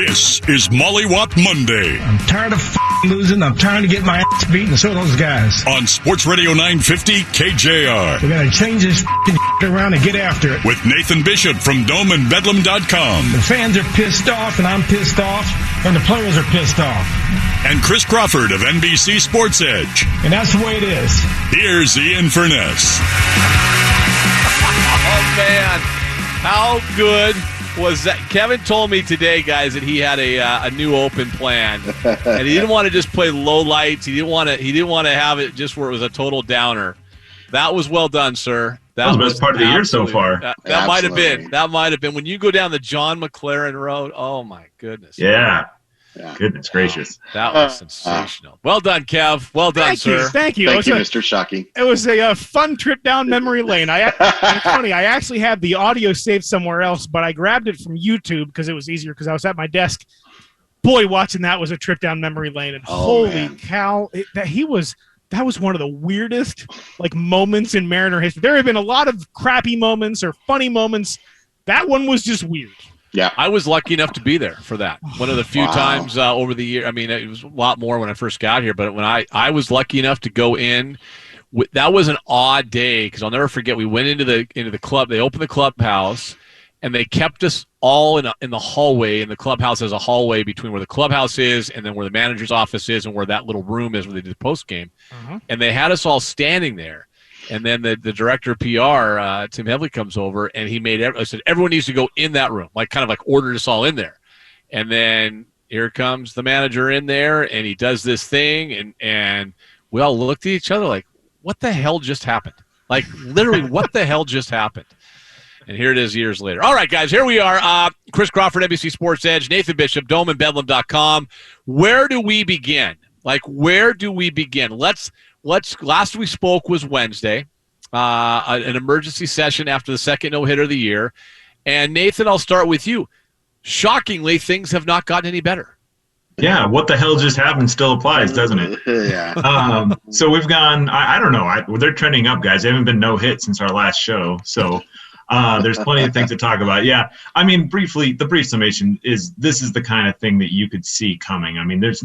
This is Molly-Whop Monday. I'm tired of losing. I'm trying to get my ass beat, and so are those guys. On Sports Radio 950 KJR. We're going to change this around and get after it. With Nathan Bishop from DomeandBedlam.com. The fans are pissed off, and I'm pissed off, and the players are pissed off. And Chris Crawford of NBC Sports Edge. And that's the way it is. Here's Ian Furness. Oh, man. How good was that? Kevin told me today, guys, that he had a new open plan, and he didn't want to just play low lights. He didn't want to have it just where it was a total downer. That was well done, sir. That was the best part of the year so far. That might have been. That might have been when you go down the John McLaren Road. Oh my goodness. Yeah. Goodness gracious. That was sensational. Well done, Kev. Well done, sir. Thank you, Mr. Shockey. It was a fun trip down memory lane. It's funny. I actually had the audio saved somewhere else, but I grabbed it from YouTube because it was easier because I was at my desk. Boy, watching that was a trip down memory lane, and holy cow, that was one of the weirdest moments in Mariner history. There have been a lot of crappy moments or funny moments. That one was just weird. Yeah, I was lucky enough to be there for that. One of the few times over the year. I mean, it was a lot more when I first got here, but when I was lucky enough to go in, that was an odd day because I'll never forget. We went into the club. They opened the clubhouse, and they kept us all in the hallway. And the clubhouse has a hallway between where the clubhouse is and then where the manager's office is and where that little room is where they did the post game. And they had us all standing there. And then the director of PR, Tim Headley, comes over, and I said, everyone needs to go in that room, ordered us all in there. And then here comes the manager in there, and he does this thing, and we all looked at each other like, what the hell just happened? Literally, what the hell just happened? And here it is years later. All right, guys, here we are. Chris Crawford, NBC Sports Edge, Nathan Bishop, DomeandBedlam.com. Where do we begin? Where do we begin? Last we spoke was Wednesday, an emergency session after the second no-hitter of the year. And, Nathan, I'll start with you. Shockingly, things have not gotten any better. Yeah, what the hell just happened still applies, doesn't it? Yeah. So we've gone, I don't know, they're trending up, guys. They haven't been no-hit since our last show, so there's plenty of things to talk about. Yeah, I mean, briefly, the brief summation is this is the kind of thing that you could see coming. I mean, there's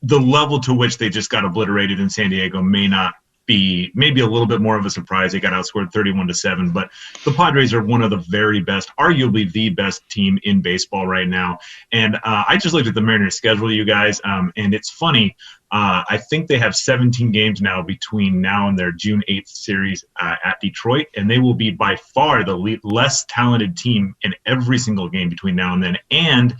the level to which they just got obliterated in San Diego may not be, maybe a little bit more of a surprise. They got outscored 31-7, but the Padres are one of the very best, arguably the best team in baseball right now. And I just looked at the Mariners' schedule, you guys, and it's funny. I think they have 17 games now between now and their June 8th series at Detroit, and they will be by far the less talented team in every single game between now and then, and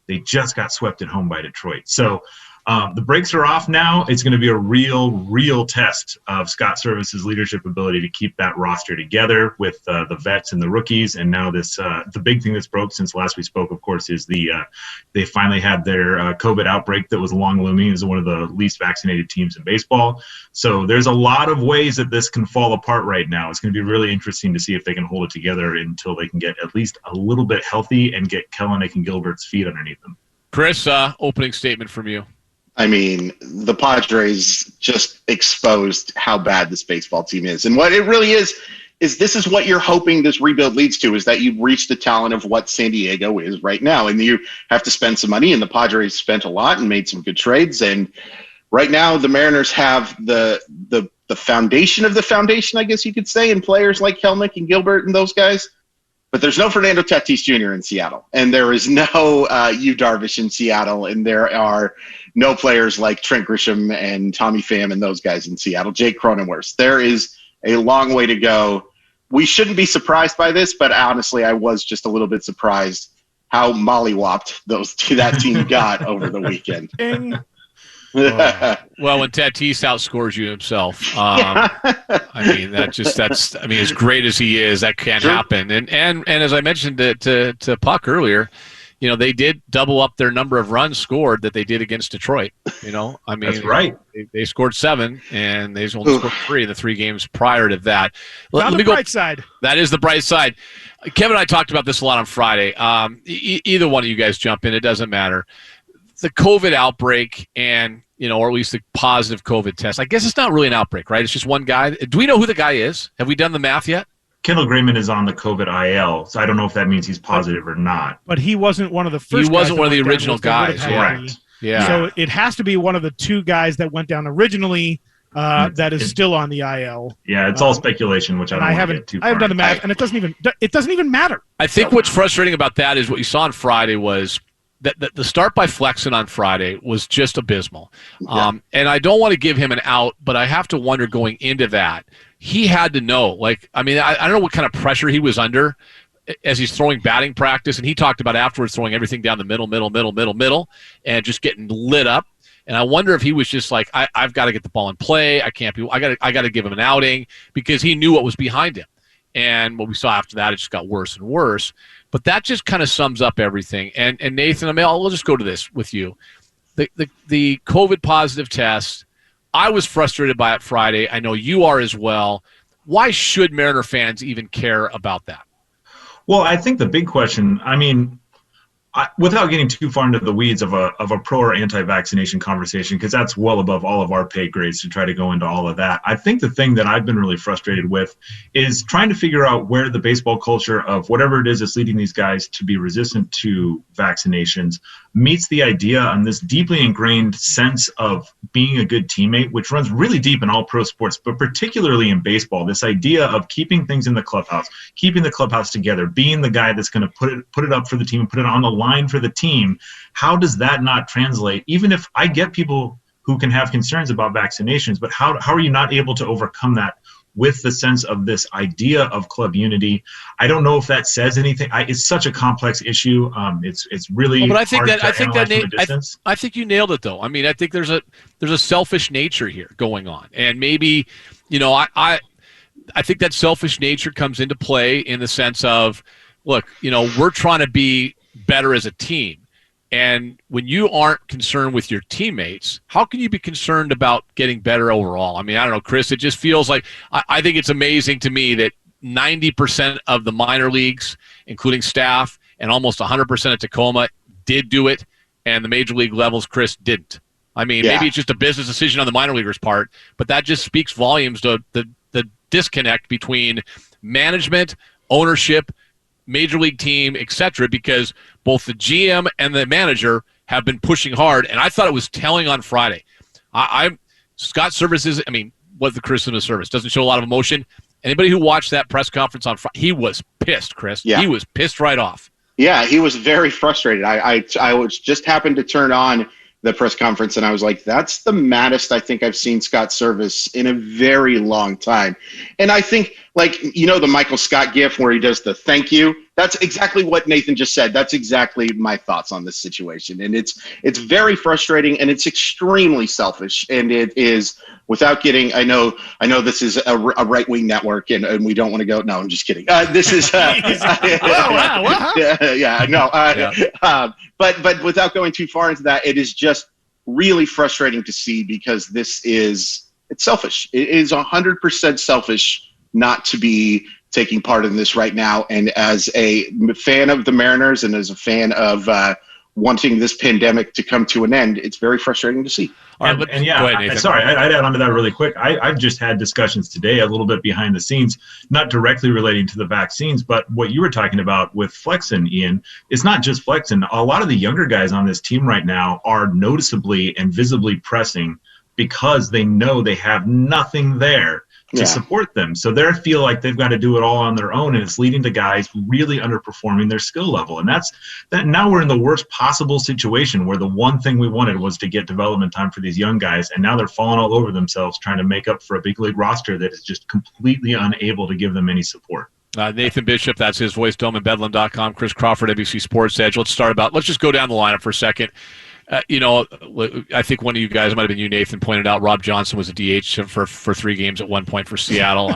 they just got swept at home by Detroit. So the brakes are off now. It's going to be a real test of Scott Service's leadership ability to keep that roster together with the vets and the rookies. And now this, the big thing that's broke since last we spoke, of course, is they finally had their COVID outbreak that was long looming. It was one of the least vaccinated teams in baseball. So there's a lot of ways that this can fall apart right now. It's going to be really interesting to see if they can hold it together until they can get at least a little bit healthy and get Kelenic and Gilbert's feet underneath them. Chris, opening statement from you. I mean, the Padres just exposed how bad this baseball team is. And what it really is this is what you're hoping this rebuild leads to, is that you reach the talent of what San Diego is right now. And you have to spend some money, and the Padres spent a lot and made some good trades. And right now the Mariners have the foundation of the foundation, I guess you could say, in players like Kelenic and Gilbert and those guys. But there's no Fernando Tatis Jr. in Seattle, and there is no Yu Darvish in Seattle, and there are no players like Trent Grisham and Tommy Pham and those guys in Seattle, Jake Cronenworth. There is a long way to go. We shouldn't be surprised by this, but honestly, I was just a little bit surprised how molly-whopped that team got over the weekend. Well, when Tatis outscores you himself, I mean, that's as great as he is, that can't happen. And as I mentioned to Puck earlier, they did double up their number of runs scored that they did against Detroit. I mean, that's right. They scored 7, and they only scored 3 in the 3 games prior to that. Let me go. Bright side. That is the bright side. Kevin and I talked about this a lot on Friday. Either one of you guys jump in. It doesn't matter. The COVID outbreak and, or at least the positive COVID test. I guess it's not really an outbreak, right? It's just one guy. Do we know who the guy is? Have we done the math yet? Kendall Grayman is on the COVID IL, so I don't know if that means he's positive or not. But he wasn't one of the first. He wasn't guys one of the that went original down, guys. Correct. Yeah. So it has to be one of the two guys that went down originally that is still on the IL. Yeah, it's all speculation, which I haven't done the math, and it doesn't even matter. I think what's frustrating about that is what you saw on Friday was that the start by Flexen on Friday was just abysmal. And I don't want to give him an out, but I have to wonder going into that, he had to know. I don't know what kind of pressure he was under as he's throwing batting practice, and he talked about afterwards throwing everything down the middle, and just getting lit up. And I wonder if he was just like, I've got to get the ball in play. I got to give him an outing, because he knew what was behind him. And what we saw after that, it just got worse and worse. But that just kind of sums up everything. And Nathan, we'll just go to this with you. The COVID positive test, I was frustrated by it Friday. I know you are as well. Why should Mariner fans even care about that? Well, I think the big question, without getting too far into the weeds of a pro or anti-vaccination conversation, because that's well above all of our pay grades to try to go into all of that, I think the thing that I've been really frustrated with is trying to figure out where the baseball culture of whatever it is that's leading these guys to be resistant to vaccinations meets the idea on this deeply ingrained sense of being a good teammate, which runs really deep in all pro sports, but particularly in baseball, this idea of keeping things in the clubhouse, keeping the clubhouse together, being the guy that's going to put it up for the team and put it on the line for the team. How does that not translate? Even if I get people who can have concerns about vaccinations, but how are you not able to overcome that with the sense of this idea of club unity? I don't know if that says anything. It's such a complex issue. It's really but I think you nailed it, though. I think there's a selfish nature here going on, and maybe, I think that selfish nature comes into play in the sense of, look, we're trying to be better as a team. And when you aren't concerned with your teammates, how can you be concerned about getting better overall? I don't know, Chris, it just feels like I think it's amazing to me that 90% of the minor leagues, including staff, and almost 100% at Tacoma did do it, and the major league levels, Chris, didn't. Maybe it's just a business decision on the minor leaguers' part, but that just speaks volumes to the disconnect between management, ownership, major league team, etc., because both the GM and the manager have been pushing hard, and I thought it was telling on Friday. Scott Services, what the criticism of Service doesn't show a lot of emotion. Anybody who watched that press conference on Friday, he was pissed, Chris. Yeah. He was pissed right off. Yeah, he was very frustrated. I was just happened to turn on the press conference, and I was like, that's the maddest I think I've seen Scott Service in a very long time. And I think, the Michael Scott gif where he does the thank you, that's exactly what Nathan just said. That's exactly my thoughts on this situation. And it's very frustrating, and it's extremely selfish. And it is, without getting, I know this is a right-wing network, and we don't want to go, no, I'm just kidding. This is, but without going too far into that, it is just really frustrating to see, because it's selfish. It is 100% selfish not to be taking part in this right now. And as a fan of the Mariners and as a fan of wanting this pandemic to come to an end, it's very frustrating to see. All right, go ahead, Nathan. I'd add on to that really quick. I've just had discussions today a little bit behind the scenes, not directly relating to the vaccines, but what you were talking about with Flexen, Ian. It's not just Flexen. A lot of the younger guys on this team right now are noticeably and visibly pressing because they know they have nothing there to support them. So they feel like they've got to do it all on their own, and it's leading to guys really underperforming their skill level. And that's now we're in the worst possible situation, where the one thing we wanted was to get development time for these young guys, and now they're falling all over themselves trying to make up for a big league roster that is just completely unable to give them any support. Nathan Bishop, that's his voice, DomeandBedlam.com, Chris Crawford, NBC Sports Edge. Let's just go down the lineup for a second. I think one of you guys, might have been you, Nathan, pointed out Rob Johnson was a DH for 3 games at one point for Seattle.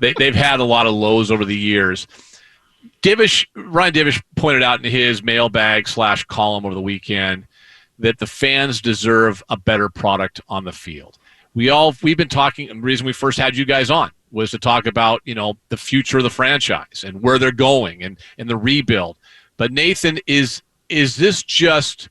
They've had a lot of lows over the years. Ryan Divish pointed out in his mailbag / column over the weekend that the fans deserve a better product on the field. We've been talking, the reason we first had you guys on was to talk about, the future of the franchise and where they're going and the rebuild. But Nathan, is this just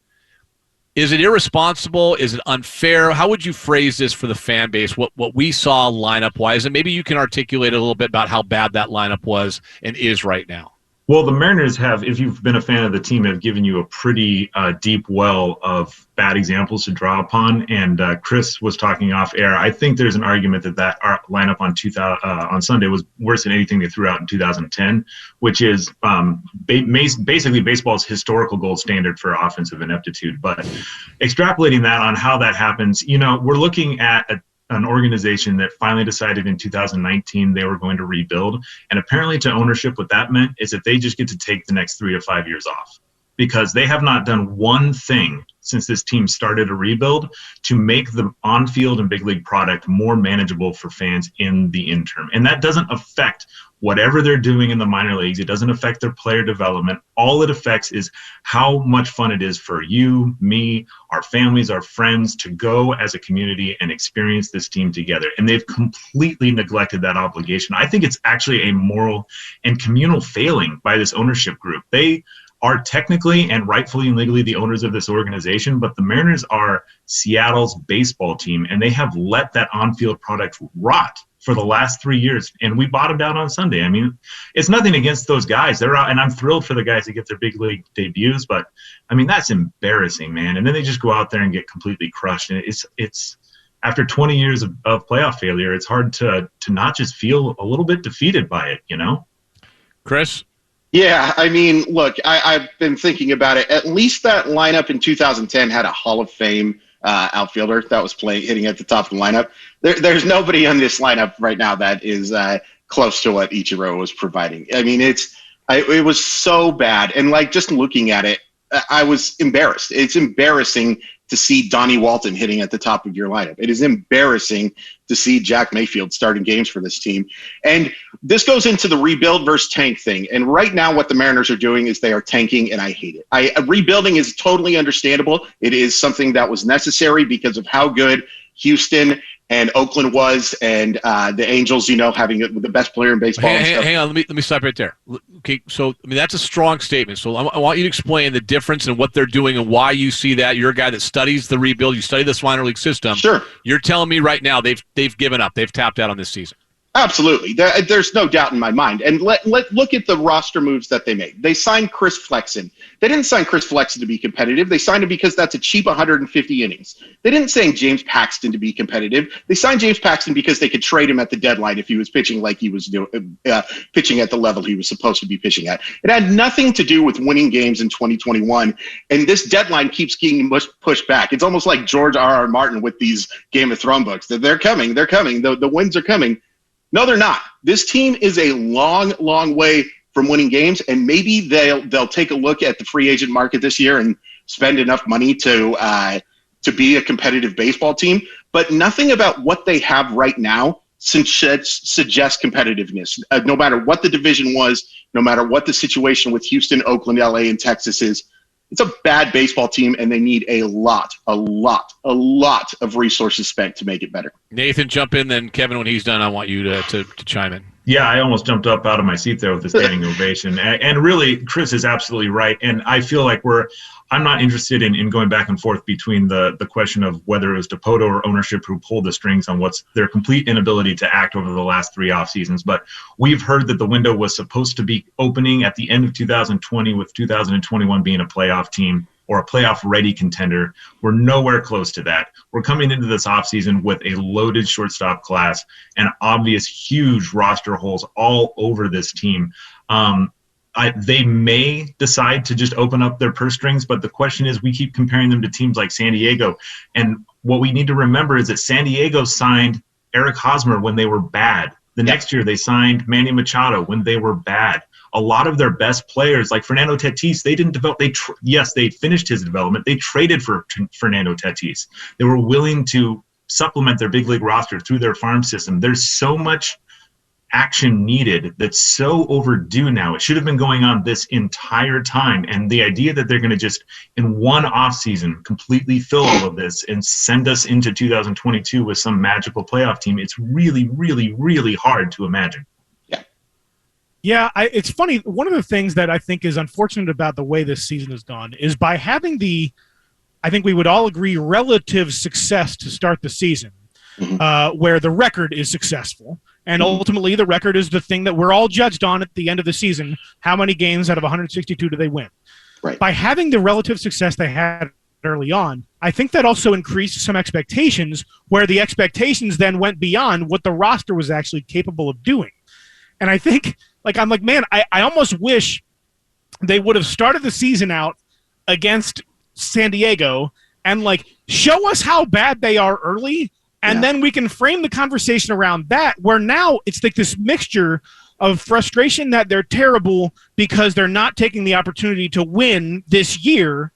Is it irresponsible? Is it unfair? How would you phrase this for the fan base, what we saw lineup-wise? And maybe you can articulate a little bit about how bad that lineup was and is right now. Well, the Mariners have, if you've been a fan of the team, have given you a pretty deep well of bad examples to draw upon. And Chris was talking off air. I think there's an argument that our lineup on Sunday was worse than anything they threw out in 2010, which is basically baseball's historical gold standard for offensive ineptitude. But extrapolating that on how that happens, we're looking at an organization that finally decided in 2019 they were going to rebuild. And apparently to ownership, what that meant is that they just get to take the next 3 to 5 years off, because they have not done one thing since this team started a rebuild to make the on-field and big league product more manageable for fans in the interim. And that doesn't affect whatever they're doing in the minor leagues. It doesn't affect their player development. All it affects is how much fun it is for you, me, our families, our friends to go as a community and experience this team together. And they've completely neglected that obligation. I think it's actually a moral and communal failing by this ownership group. They are technically and rightfully and legally the owners of this organization, but the Mariners are Seattle's baseball team, and they have let that on-field product rot for the last 3 years, and we bottomed out on Sunday. I mean, it's nothing against those guys. They're out, and I'm thrilled for the guys that get their big league debuts, but, I mean, that's embarrassing, man. And then they just go out there and get completely crushed. And it's after 20 years of playoff failure, it's hard to not just feel a little bit defeated by it, Chris? Yeah, I mean, look, I've been thinking about it. At least that lineup in 2010 had a Hall of Fame outfielder that was hitting at the top of the lineup. There's nobody on this lineup right now that is close to what Ichiro was providing. I mean, it was so bad. And just looking at it, I was embarrassed. It's embarrassing to see Donnie Walton hitting at the top of your lineup. It is embarrassing to see Jack Mayfield starting games for this team. And this goes into the rebuild versus tank thing. And right now what the Mariners are doing is they are tanking, and I hate it. Rebuilding is totally understandable. It is something that was necessary because of how good Houston and Oakland was, and the Angels, having the best player in baseball. Hang on, let me stop right there. Okay, so that's a strong statement. So I want you to explain the difference in what they're doing and why you see that. You're a guy that studies the rebuild. You study this minor league system. Sure. You're telling me right now they've given up. They've tapped out on this season. Absolutely. There's no doubt in my mind. And let look at the roster moves that they made. They signed Chris Flexen. They didn't sign Chris Flexen to be competitive. They signed him because that's a cheap 150 innings. They didn't sign James Paxton to be competitive. They signed James Paxton because they could trade him at the deadline if he was pitching like he was doing, pitching at the level he was supposed to be pitching at. It had nothing to do with winning games in 2021. And this deadline keeps getting pushed back. It's almost like George R.R. Martin with these Game of Thrones books. They're coming. They're coming. The wins are coming. No, they're not. This team is a long, long way from winning games, and maybe they'll take a look at the free agent market this year and spend enough money to be a competitive baseball team. But nothing about what they have right now suggests competitiveness. No matter what the division was, no matter what the situation with Houston, Oakland, LA, and Texas is, it's a bad baseball team, and they need a lot of resources spent to make it better. Nathan, jump in, then Kevin, when he's done, I want you to chime in. Yeah, I almost jumped up out of my seat there with the standing ovation. And really, Chris is absolutely right. And I feel like I'm not interested in going back and forth between the question of whether it was Dipoto or ownership who pulled the strings on what's their complete inability to act over the last 3 off seasons. But we've heard that the window was supposed to be opening at the end of 2020, with 2021 being a playoff team or a playoff-ready contender. We're nowhere close to that. We're coming into this offseason with a loaded shortstop class and obvious huge roster holes all over this team. They may decide to just open up their purse strings, but the question is, we keep comparing them to teams like San Diego. And what we need to remember is that San Diego signed Eric Hosmer when they were bad. The next year they signed Manny Machado when they were bad. A lot of their best players, like Fernando Tatis, they didn't develop. They finished his development. They traded for Fernando Tatis. They were willing to supplement their big league roster through their farm system. There's so much action needed that's so overdue now. It should have been going on this entire time. And the idea that they're going to just in one offseason completely fill all of this and send us into 2022 with some magical playoff team, it's really, really, really hard to imagine. Yeah, it's funny. One of the things that I think is unfortunate about the way this season has gone is by having the I think we would all agree, relative success to start the season, where the record is successful. And ultimately, the record is the thing that we're all judged on at the end of the season. How many games out of 162 do they win? Right. By having the relative success they had early on, I think that also increased some expectations, where the expectations then went beyond what the roster was actually capable of doing. And I think, I'm like, man, I almost wish they would have started the season out against San Diego and, show us how bad they are early, and then we can frame the conversation around that, where now it's like this mixture of frustration that they're terrible because they're not taking the opportunity to win this year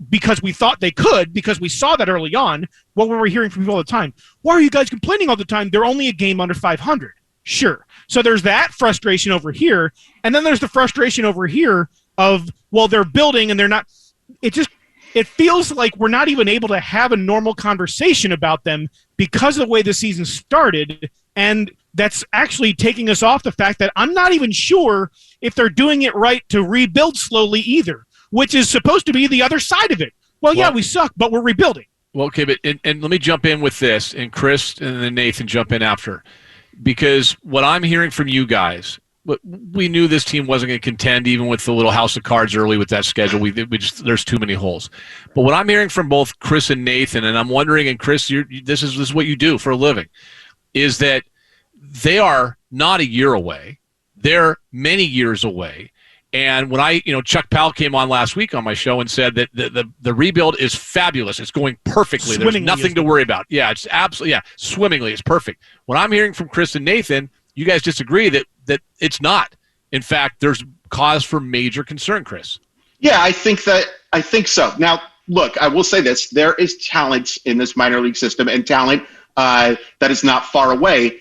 because we thought they could, because we saw that early on. What we were hearing from people all the time, why are you guys complaining all the time? They're only a game under 500. Sure. So there's that frustration over here, and then there's the frustration over here of, well, they're building and they're not. It feels like we're not even able to have a normal conversation about them because of the way the season started, and that's actually taking us off the fact that I'm not even sure if they're doing it right to rebuild slowly either, which is supposed to be the other side of it. Well, yeah, we suck, but we're rebuilding. Well, okay, but and let me jump in with this, and Chris and then Nathan jump in after, because what I'm hearing from you guys, we knew this team wasn't going to contend even with the little house of cards early with that schedule. We just, there's too many holes. But what I'm hearing from both Chris and Nathan, and I'm wondering, and Chris, this is what you do for a living, is that they are not a year away. They're many years away. And when Chuck Powell came on last week on my show and said that the rebuild is fabulous. It's going perfectly. There's nothing to worry about. Yeah, it's absolutely, swimmingly. It's perfect. What I'm hearing from Chris and Nathan, you guys disagree that it's not. In fact, there's cause for major concern, Chris. Yeah, I think so. Now, look, I will say this. There is talent in this minor league system, and talent that is not far away.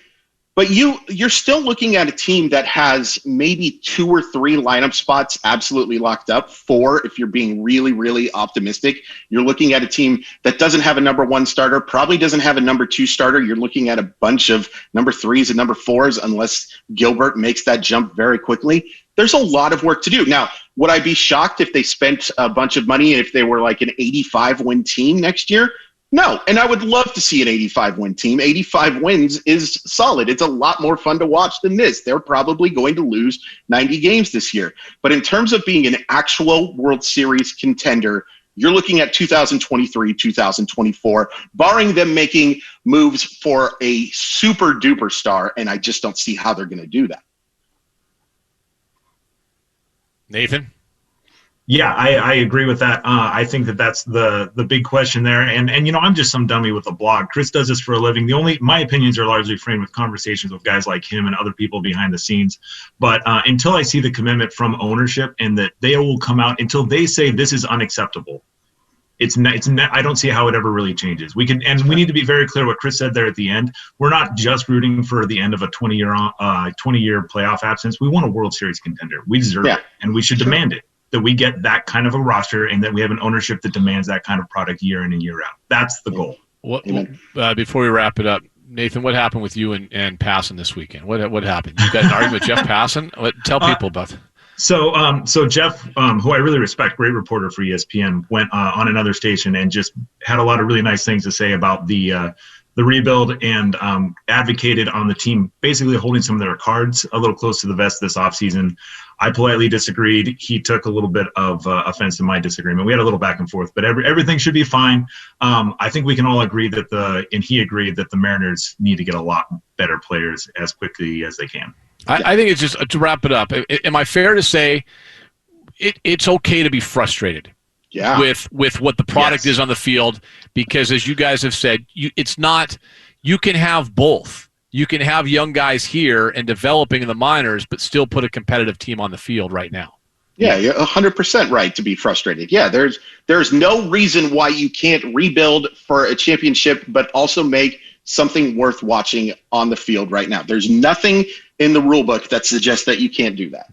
But you're still looking at a team that has maybe 2 or 3 lineup spots absolutely locked up. 4, if you're being really, really optimistic. You're looking at a team that doesn't have a number 1 starter, probably doesn't have a number 2 starter. You're looking at a bunch of number 3s and number 4s, unless Gilbert makes that jump very quickly. There's a lot of work to do. Now, would I be shocked if they spent a bunch of money and if they were like an 85-win team next year? No, and I would love to see an 85-win team. 85 wins is solid. It's a lot more fun to watch than this. They're probably going to lose 90 games this year. But in terms of being an actual World Series contender, you're looking at 2023, 2024, barring them making moves for a super-duper star, and I just don't see how they're going to do that. Nathan? Yeah, I agree with that. I think that's the big question there. And I'm just some dummy with a blog. Chris does this for a living. My opinions are largely framed with conversations with guys like him and other people behind the scenes. But until I see the commitment from ownership and that they will come out until they say this is unacceptable, I don't see how it ever really changes. We need to be very clear what Chris said there at the end. We're not just rooting for the end of a 20-year playoff absence. We want a World Series contender. We deserve it, and we should demand it. That we get that kind of a roster and that we have an ownership that demands that kind of product year in and year out. That's the goal. Before we wrap it up, Nathan, what happened with you and Passon this weekend? What happened? You got an argument with Jeff Passon? Tell people about that. So Jeff, who I really respect, great reporter for ESPN, went on another station and just had a lot of really nice things to say about the rebuild and advocated on the team basically holding some of their cards a little close to the vest this offseason. I politely disagreed. He took a little bit of offense to my disagreement. We had a little back and forth, but everything should be fine. I think we can all agree and he agreed that the Mariners need to get a lot better players as quickly as they can. I think it's just, to wrap it up, am I fair to say it's okay to be frustrated with what the product is on the field? Because as you guys have said, you can have both. You can have young guys here and developing in the minors, but still put a competitive team on the field right now. Yeah, you're 100% right to be frustrated. Yeah, there's no reason why you can't rebuild for a championship, but also make something worth watching on the field right now. There's nothing in the rule book that suggests that you can't do that.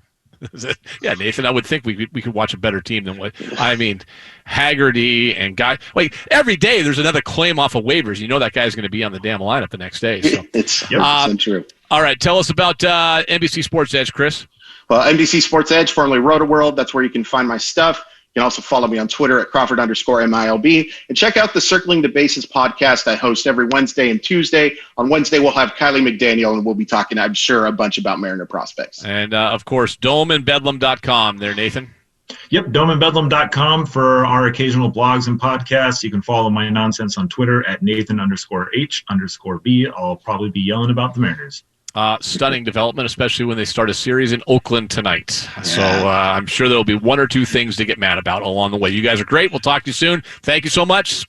Yeah, Nathan, I would think we could watch a better team than Haggerty and guy. Every day there's another claim off of waivers. You know that guy's going to be on the damn lineup the next day. So. It's 100% true. All right, tell us about NBC Sports Edge, Chris. Well, NBC Sports Edge, formerly Roto World. That's where you can find my stuff. can also follow me on Twitter at Crawford_MILB. And check out the Circling the Bases podcast I host every Wednesday and Tuesday. On Wednesday, we'll have Kylie McDaniel, and we'll be talking, I'm sure, a bunch about Mariner prospects. And, of course, domeandbedlam.com there, Nathan. Yep, domeandbedlam.com for our occasional blogs and podcasts. You can follow my nonsense on Twitter at Nathan_H_B. I'll probably be yelling about the Mariners. Stunning development, especially when they start a series in Oakland tonight. Yeah. So I'm sure there'll be one or two things to get mad about along the way. You guys are great. We'll talk to you soon. Thank you so much.